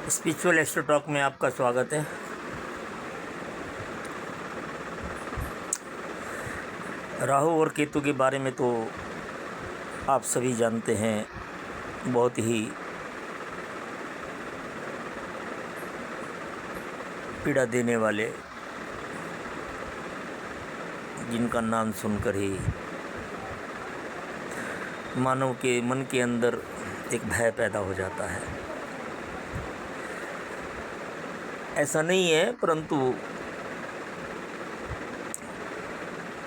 Spiritual astro talk में आपका स्वागत है। राहु और केतु के बारे में तो आप सभी जानते हैं, बहुत ही पीड़ा देने वाले, जिनका नाम सुनकर ही मानव के मन के अंदर एक भय पैदा हो जाता है। ऐसा नहीं है, परंतु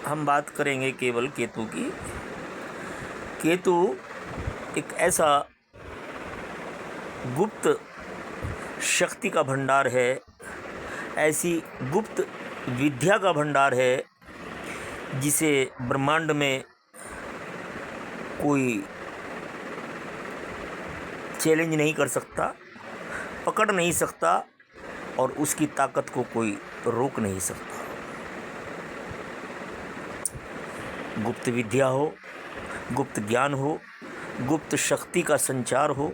हम बात करेंगे केवल केतु की। केतु एक ऐसा गुप्त शक्ति का भंडार है, ऐसी गुप्त विद्या का भंडार है जिसे ब्रह्मांड में कोई चैलेंज नहीं कर सकता, पकड़ नहीं सकता और उसकी ताकत को कोई रोक नहीं सकता। गुप्त विद्या हो, गुप्त ज्ञान हो, गुप्त शक्ति का संचार हो,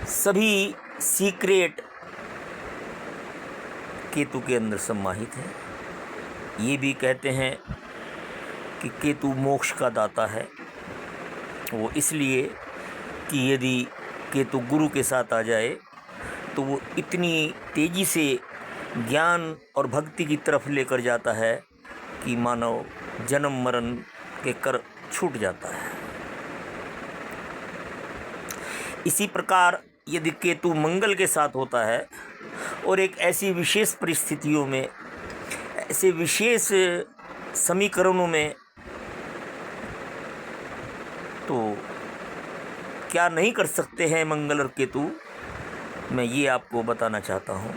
सभी सीक्रेट केतु के अंदर समाहित है। ये भी कहते हैं कि केतु मोक्ष का दाता है। वो इसलिए कि यदि केतु गुरु के साथ आ जाए तो वो इतनी तेज़ी से ज्ञान और भक्ति की तरफ लेकर जाता है कि मानव जन्म मरण के कर छूट जाता है। इसी प्रकार यदि केतु मंगल के साथ होता है और एक ऐसी विशेष परिस्थितियों में, ऐसे विशेष समीकरणों में, तो क्या नहीं कर सकते हैं मंगल और केतु, मैं ये आपको बताना चाहता हूँ।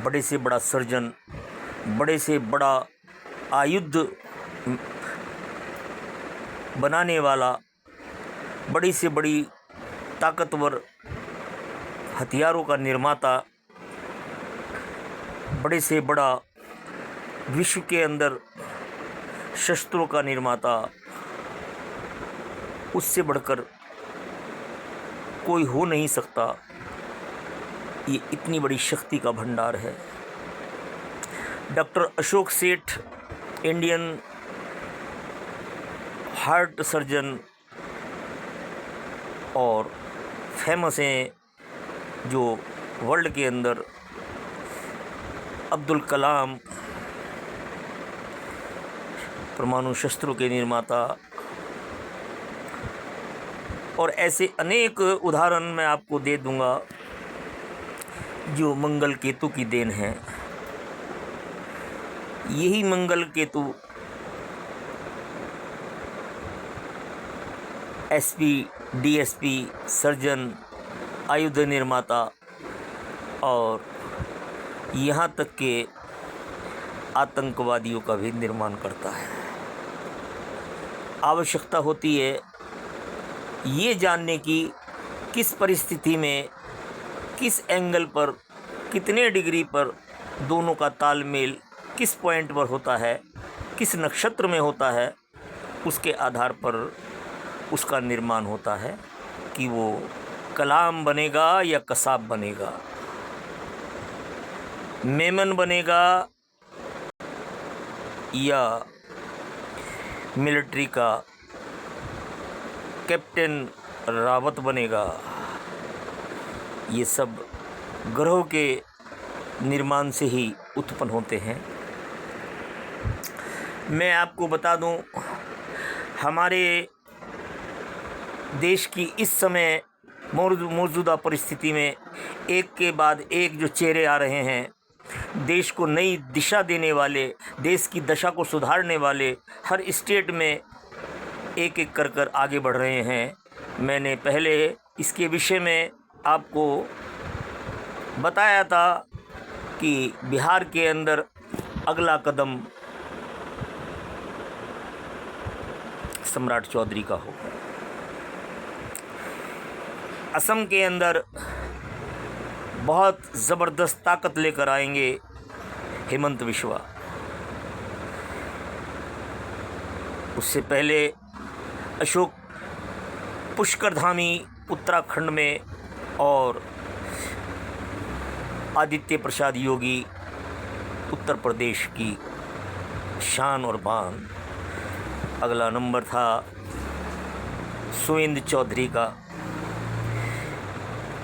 बड़े से बड़ा सर्जन, बड़े से बड़ा आयुध बनाने वाला, बड़ी से बड़ी ताकतवर हथियारों का निर्माता, बड़े से बड़ा विश्व के अंदर शस्त्रों का निर्माता, उससे बढ़कर कोई हो नहीं सकता। ये इतनी बड़ी शक्ति का भंडार है। डॉक्टर अशोक सेठ, इंडियन हार्ट सर्जन और फेमस हैं जो वर्ल्ड के अंदर, अब्दुल कलाम, परमाणु शस्त्रों के निर्माता, और ऐसे अनेक उदाहरण मैं आपको दे दूंगा जो मंगल केतु की देन है। यही मंगल केतु एसपी, डीएसपी, सर्जन, आयुध निर्माता और यहाँ तक के आतंकवादियों का भी निर्माण करता है। आवश्यकता होती है ये जानने की किस परिस्थिति में, किस एंगल पर, कितने डिग्री पर दोनों का तालमेल किस पॉइंट पर होता है, किस नक्षत्र में होता है, उसके आधार पर उसका निर्माण होता है कि वो कलाम बनेगा या कसाब बनेगा, मेमन बनेगा या मिलिट्री का कैप्टन रावत बनेगा। ये सब ग्रहों के निर्माण से ही उत्पन्न होते हैं। मैं आपको बता दूं, हमारे देश की इस समय मौजूदा परिस्थिति में एक के बाद एक जो चेहरे आ रहे हैं, देश को नई दिशा देने वाले, देश की दशा को सुधारने वाले, हर स्टेट में एक एक कर आगे बढ़ रहे हैं। मैंने पहले इसके विषय में आपको बताया था कि बिहार के अंदर अगला कदम सम्राट चौधरी का हो, असम के अंदर बहुत ज़बरदस्त ताकत लेकर आएंगे हेमंत बिस्वा। उससे पहले अशोक पुष्करधामी उत्तराखंड में और आदित्य प्रसाद योगी उत्तर प्रदेश की शान और बान। अगला नंबर था सुवेंदु चौधरी का।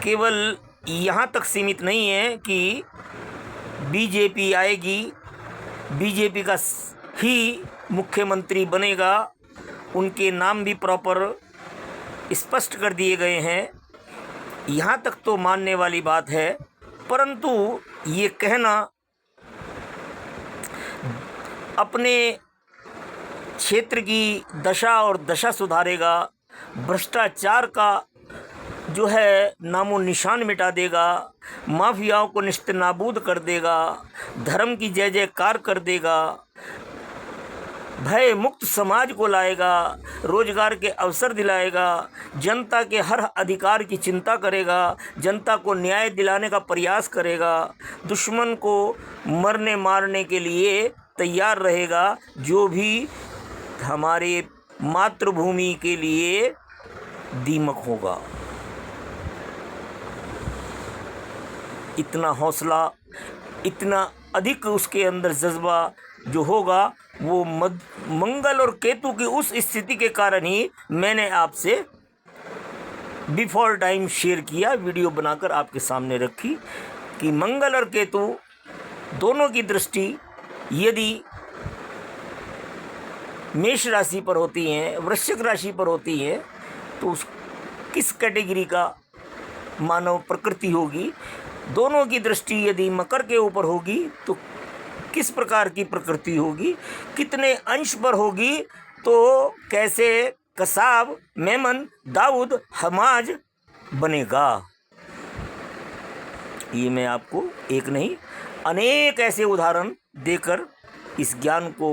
केवल यहाँ तक सीमित नहीं है कि बीजेपी आएगी, बीजेपी का ही मुख्यमंत्री बनेगा, उनके नाम भी प्रॉपर स्पष्ट कर दिए गए हैं। यहाँ तक तो मानने वाली बात है, परंतु ये कहना अपने क्षेत्र की दशा और दशा सुधारेगा, भ्रष्टाचार का जो है नामो निशान मिटा देगा, माफियाओं को निस्तनाबूद कर देगा, धर्म की जय जयकार कर देगा, भय मुक्त समाज को लाएगा, रोजगार के अवसर दिलाएगा, जनता के हर अधिकार की चिंता करेगा, जनता को न्याय दिलाने का प्रयास करेगा, दुश्मन को मरने मारने के लिए तैयार रहेगा, जो भी हमारे मातृभूमि के लिए दीमक होगा। इतना हौसला, इतना अधिक उसके अंदर जज्बा जो होगा, वो मंगल और केतु की उस स्थिति के कारण ही मैंने आपसे बिफोर टाइम शेयर किया, वीडियो बनाकर आपके सामने रखी कि मंगल और केतु दोनों की दृष्टि यदि मेष राशि पर होती हैं, वृश्चिक राशि पर होती है, तो उस किस कैटेगरी का मानव प्रकृति होगी। दोनों की दृष्टि यदि मकर के ऊपर होगी तो किस प्रकार की प्रकृति होगी, कितने अंश पर होगी, तो कैसे कसाब, मेमन, दाऊद, हमाज बनेगा। ये मैं आपको एक नहीं अनेक ऐसे उदाहरण देकर इस ज्ञान को